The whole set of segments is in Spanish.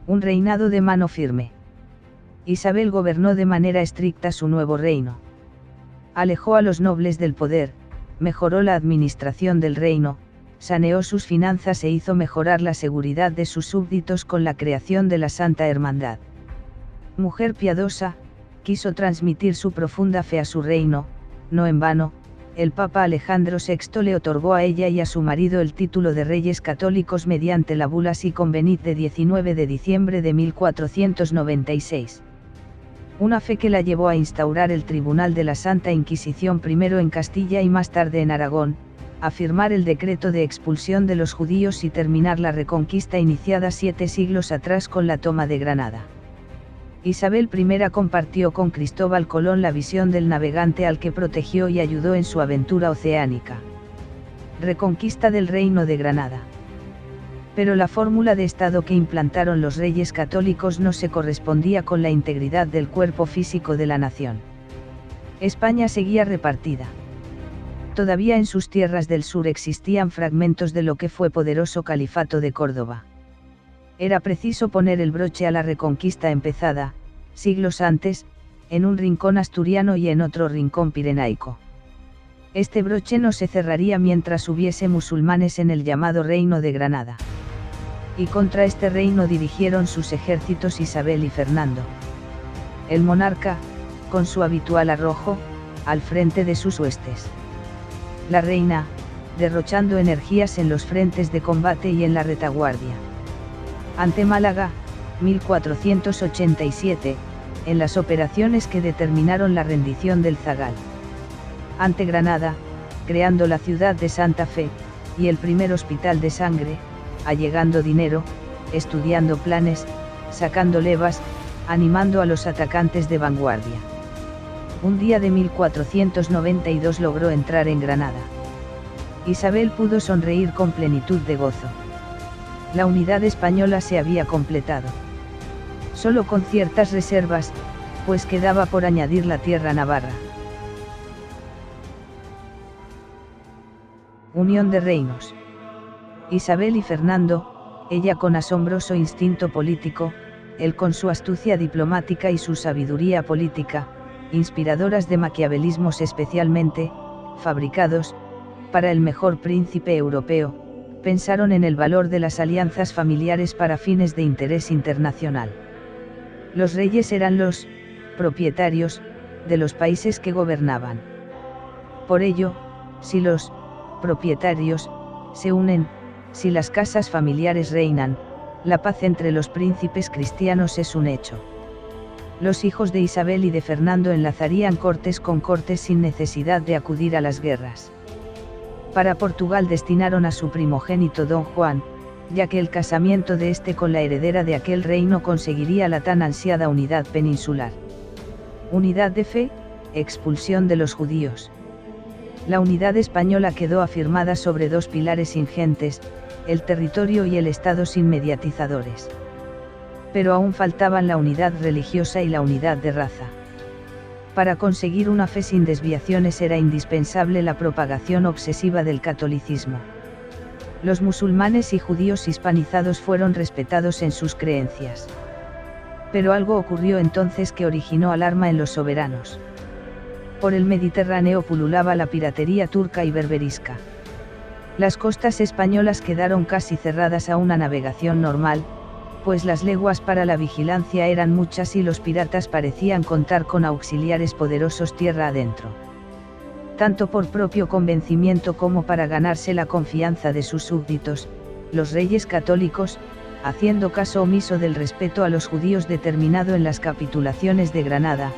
Un reinado de mano firme. Isabel gobernó de manera estricta su nuevo reino. Alejó a los nobles del poder, mejoró la administración del reino, saneó sus finanzas e hizo mejorar la seguridad de sus súbditos con la creación de la Santa Hermandad. Mujer piadosa, quiso transmitir su profunda fe a su reino, no en vano, el Papa Alejandro VI le otorgó a ella y a su marido el título de Reyes Católicos mediante la bula Si Convenit de 19 de diciembre de 1496. Una fe que la llevó a instaurar el Tribunal de la Santa Inquisición primero en Castilla y más tarde en Aragón, a firmar el decreto de expulsión de los judíos y terminar la reconquista iniciada 7 siglos atrás con la toma de Granada. Isabel I compartió con Cristóbal Colón la visión del navegante al que protegió y ayudó en su aventura oceánica. Reconquista del Reino de Granada. Pero la fórmula de Estado que implantaron los reyes católicos no se correspondía con la integridad del cuerpo físico de la nación. España seguía repartida. Todavía en sus tierras del sur existían fragmentos de lo que fue poderoso Califato de Córdoba. Era preciso poner el broche a la reconquista empezada, siglos antes, en un rincón asturiano y en otro rincón pirenaico. Este broche no se cerraría mientras hubiese musulmanes en el llamado Reino de Granada. Y contra este reino dirigieron sus ejércitos Isabel y Fernando. El monarca, con su habitual arrojo, al frente de sus huestes. La reina, derrochando energías en los frentes de combate y en la retaguardia. Ante Málaga, 1487, en las operaciones que determinaron la rendición del zagal. Ante Granada, creando la ciudad de Santa Fe, y el primer hospital de sangre, allegando dinero, estudiando planes, sacando levas, animando a los atacantes de vanguardia. Un día de 1492 logró entrar en Granada. Isabel pudo sonreír con plenitud de gozo. La unidad española se había completado. Solo con ciertas reservas, pues quedaba por añadir la tierra navarra. Unión de reinos. Isabel y Fernando, ella con asombroso instinto político, él con su astucia diplomática y su sabiduría política, inspiradoras de maquiavelismos especialmente, fabricados, para el mejor príncipe europeo, pensaron en el valor de las alianzas familiares para fines de interés internacional. Los reyes eran los propietarios de los países que gobernaban. Por ello, si los propietarios se unen, si las casas familiares reinan, la paz entre los príncipes cristianos es un hecho. Los hijos de Isabel y de Fernando enlazarían cortes con cortes sin necesidad de acudir a las guerras. Para Portugal destinaron a su primogénito Don Juan, ya que el casamiento de este con la heredera de aquel reino conseguiría la tan ansiada unidad peninsular. Unidad de fe, expulsión de los judíos. La unidad española quedó afirmada sobre dos pilares ingentes, el territorio y el Estado sin mediatizadores. Pero aún faltaban la unidad religiosa y la unidad de raza. Para conseguir una fe sin desviaciones era indispensable la propagación obsesiva del catolicismo. Los musulmanes y judíos hispanizados fueron respetados en sus creencias. Pero algo ocurrió entonces que originó alarma en los soberanos. Por el Mediterráneo pululaba la piratería turca y berberisca. Las costas españolas quedaron casi cerradas a una navegación normal, pues las leguas para la vigilancia eran muchas y los piratas parecían contar con auxiliares poderosos tierra adentro. Tanto por propio convencimiento como para ganarse la confianza de sus súbditos, los reyes católicos, haciendo caso omiso del respeto a los judíos determinado en las capitulaciones de Granada,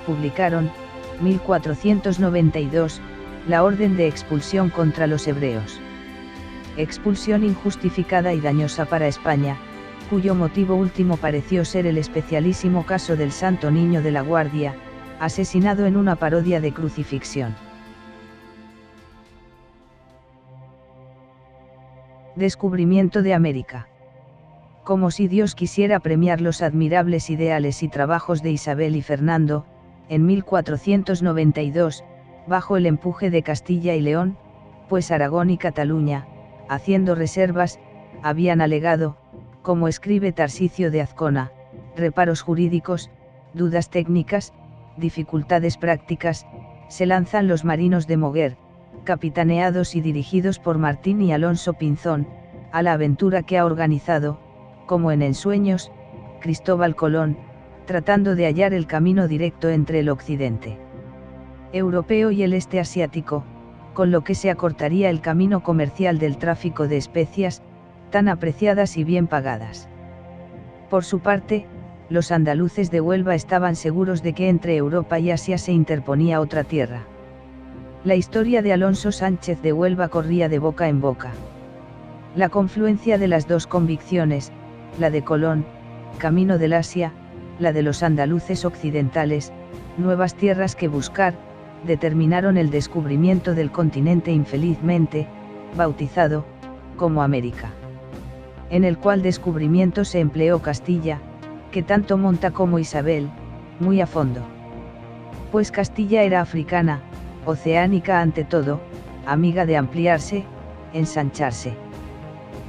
publicaron, 1492, la orden de expulsión contra los hebreos. Expulsión injustificada y dañosa para España, cuyo motivo último pareció ser el especialísimo caso del Santo Niño de la Guardia, asesinado en una parodia de crucifixión. Descubrimiento de América. Como si Dios quisiera premiar los admirables ideales y trabajos de Isabel y Fernando, en 1492, bajo el empuje de Castilla y León, pues Aragón y Cataluña, haciendo reservas, habían alegado, como escribe Tarsicio de Azcona, reparos jurídicos, dudas técnicas, dificultades prácticas, se lanzan los marinos de Moguer, capitaneados y dirigidos por Martín y Alonso Pinzón, a la aventura que ha organizado, como en ensueños, Cristóbal Colón, tratando de hallar el camino directo entre el occidente europeo y el este asiático, con lo que se acortaría el camino comercial del tráfico de especias, tan apreciadas y bien pagadas. Por su parte, los andaluces de Huelva estaban seguros de que entre Europa y Asia se interponía otra tierra. La historia de Alonso Sánchez de Huelva corría de boca en boca. La confluencia de las dos convicciones, la de Colón, camino del Asia, la de los andaluces occidentales, nuevas tierras que buscar, determinaron el descubrimiento del continente infelizmente, bautizado, como América. En el cual descubrimiento se empleó Castilla, que tanto monta como Isabel, muy a fondo. Pues Castilla era africana, oceánica ante todo, amiga de ampliarse, ensancharse.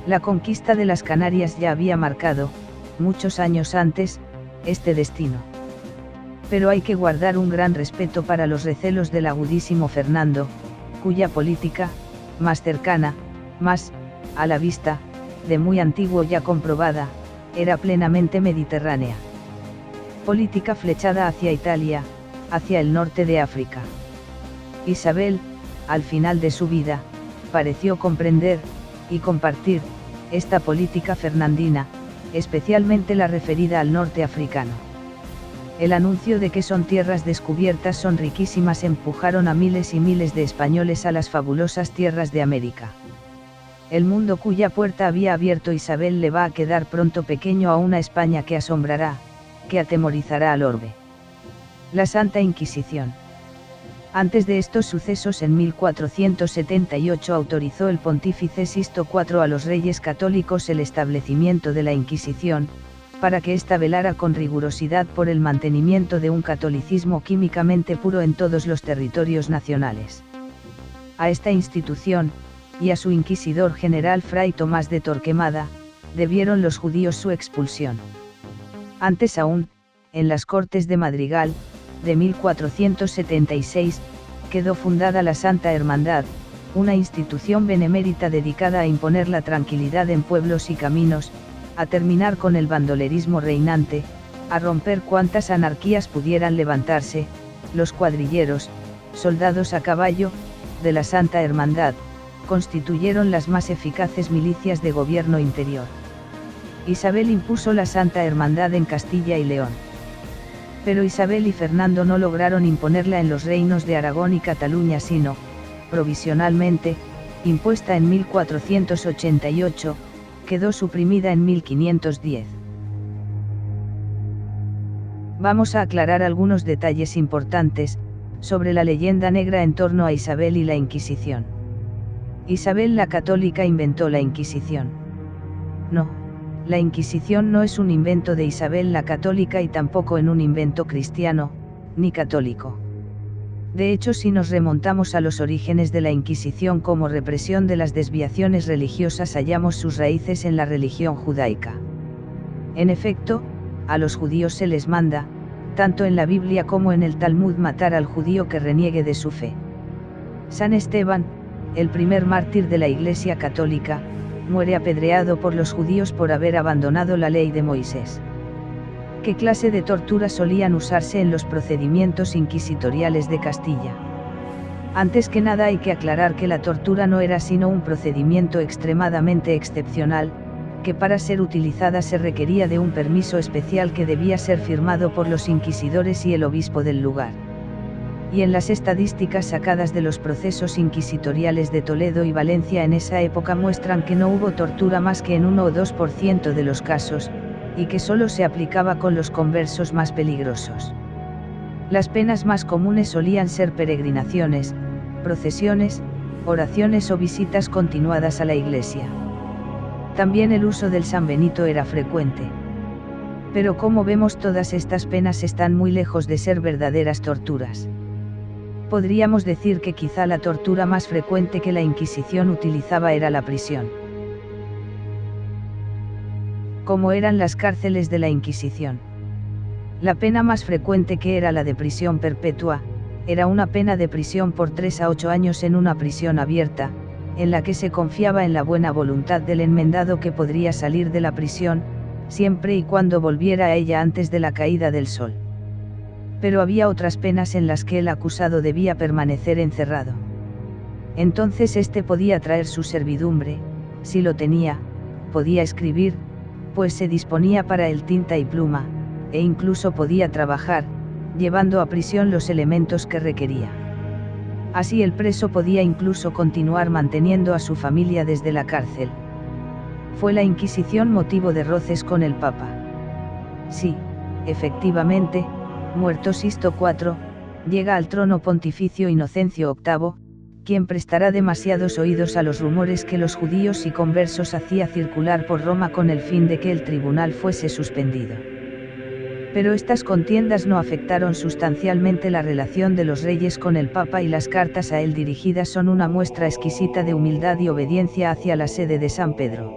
La conquista de las Canarias ya había marcado, muchos años antes, este destino. Pero hay que guardar un gran respeto para los recelos del agudísimo Fernando, cuya política, más cercana, más, a la vista, de muy antiguo ya comprobada, era plenamente mediterránea. Política flechada hacia Italia, hacia el norte de África. Isabel, al final de su vida, pareció comprender, y compartir, esta política fernandina, especialmente la referida al norte africano. El anuncio de que son tierras descubiertas son riquísimas empujaron a miles y miles de españoles a las fabulosas tierras de América. El mundo cuya puerta había abierto Isabel le va a quedar pronto pequeño a una España que asombrará, que atemorizará al orbe. La Santa Inquisición. Antes de estos sucesos en 1478 autorizó el pontífice Sisto IV a los reyes católicos el establecimiento de la Inquisición, para que ésta velara con rigurosidad por el mantenimiento de un catolicismo químicamente puro en todos los territorios nacionales. A esta institución, y a su inquisidor general Fray Tomás de Torquemada, debieron los judíos su expulsión. Antes aún, en las Cortes de Madrigal, de 1476, quedó fundada la Santa Hermandad, una institución benemérita dedicada a imponer la tranquilidad en pueblos y caminos, a terminar con el bandolerismo reinante, a romper cuantas anarquías pudieran levantarse. Los cuadrilleros, soldados a caballo, de la Santa Hermandad, constituyeron las más eficaces milicias de gobierno interior. Isabel impuso la Santa Hermandad en Castilla y León. Pero Isabel y Fernando no lograron imponerla en los reinos de Aragón y Cataluña sino, provisionalmente, impuesta en 1488, quedó suprimida en 1510. Vamos a aclarar algunos detalles importantes, sobre la leyenda negra en torno a Isabel y la Inquisición. Isabel la Católica inventó la Inquisición. No, la Inquisición no es un invento de Isabel la Católica y tampoco en un invento cristiano, ni católico. De hecho, si nos remontamos a los orígenes de la Inquisición como represión de las desviaciones religiosas, hallamos sus raíces en la religión judaica. En efecto, a los judíos se les manda, tanto en la Biblia como en el Talmud, matar al judío que reniegue de su fe. San Esteban, el primer mártir de la Iglesia Católica, muere apedreado por los judíos por haber abandonado la ley de Moisés. ¿Qué clase de torturas solían usarse en los procedimientos inquisitoriales de Castilla? Antes que nada hay que aclarar que la tortura no era sino un procedimiento extremadamente excepcional, que para ser utilizada se requería de un permiso especial que debía ser firmado por los inquisidores y el obispo del lugar. Y en las estadísticas sacadas de los procesos inquisitoriales de Toledo y Valencia en esa época muestran que no hubo tortura más que en 1 o 2% de los casos, y que solo se aplicaba con los conversos más peligrosos. Las penas más comunes solían ser peregrinaciones, procesiones, oraciones o visitas continuadas a la iglesia. También el uso del San Benito era frecuente. Pero como vemos, todas estas penas están muy lejos de ser verdaderas torturas. Podríamos decir que quizá la tortura más frecuente que la Inquisición utilizaba era la prisión. como eran las cárceles de la Inquisición. La pena más frecuente, que era la de prisión perpetua, era una pena de prisión por 3 a 8 años en una prisión abierta, en la que se confiaba en la buena voluntad del enmendado que podría salir de la prisión, siempre y cuando volviera a ella antes de la caída del sol. Pero había otras penas en las que el acusado debía permanecer encerrado. Entonces éste podía traer su servidumbre, si lo tenía, podía escribir, pues se disponía para él tinta y pluma, e incluso podía trabajar, llevando a prisión los elementos que requería. Así el preso podía incluso continuar manteniendo a su familia desde la cárcel. ¿Fue la Inquisición motivo de roces con el Papa? Sí, efectivamente, muerto Sisto IV, llega al trono pontificio Inocencio VIII, quien prestará demasiados oídos a los rumores que los judíos y conversos hacía circular por Roma con el fin de que el tribunal fuese suspendido. Pero estas contiendas no afectaron sustancialmente la relación de los reyes con el Papa, y las cartas a él dirigidas son una muestra exquisita de humildad y obediencia hacia la sede de San Pedro.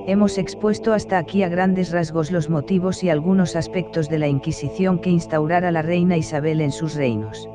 Hemos expuesto hasta aquí a grandes rasgos los motivos y algunos aspectos de la Inquisición que instaurara la reina Isabel en sus reinos.